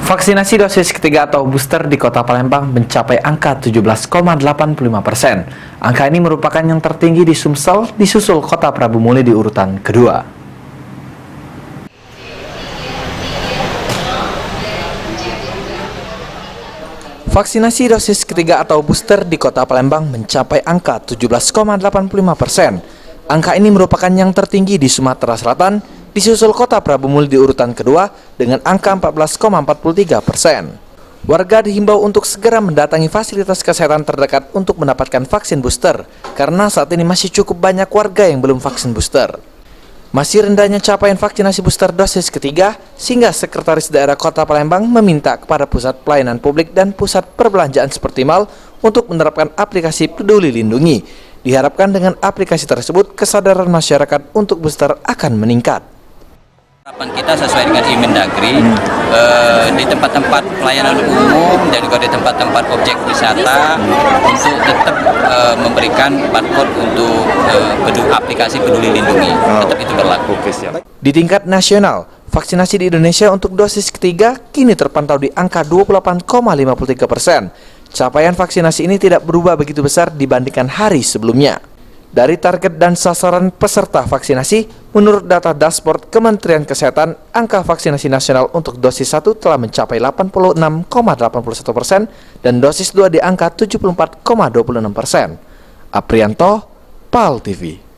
Vaksinasi dosis ketiga atau booster di Kota Palembang mencapai angka 17,85%. Angka ini merupakan yang tertinggi di Sumsel, disusul Kota Prabu Muli di urutan kedua. Vaksinasi dosis ketiga atau booster di Kota Palembang mencapai angka 17,85%. Angka ini merupakan yang tertinggi di Sumatera Selatan, disusul Kota Prabu Muli di urutan kedua dengan angka 14,43%. Warga dihimbau untuk segera mendatangi fasilitas kesehatan terdekat untuk mendapatkan vaksin booster, karena saat ini masih cukup banyak warga yang belum vaksin booster. Masih rendahnya capaian vaksinasi booster dosis ketiga, sehingga Sekretaris Daerah Kota Palembang meminta kepada Pusat Pelayanan Publik dan Pusat Perbelanjaan seperti mal untuk menerapkan aplikasi Peduli Lindungi. Diharapkan dengan aplikasi tersebut, kesadaran masyarakat untuk booster akan meningkat. Harapan kita sesuai dengan Imendagri, di tempat-tempat pelayanan umum dan juga di tempat-tempat objek wisata untuk tetap memberikan barcode untuk aplikasi Peduli Lindungi. Tetap itu berlaku. Di tingkat nasional, vaksinasi di Indonesia untuk dosis ketiga kini terpantau di angka 28,53%. Capaian vaksinasi ini tidak berubah begitu besar dibandingkan hari sebelumnya. Dari target dan sasaran peserta vaksinasi, menurut data dashboard Kementerian Kesehatan, angka vaksinasi nasional untuk dosis 1 telah mencapai 86,81% dan dosis 2 di angka 74,26%. Aprianto, PAL TV.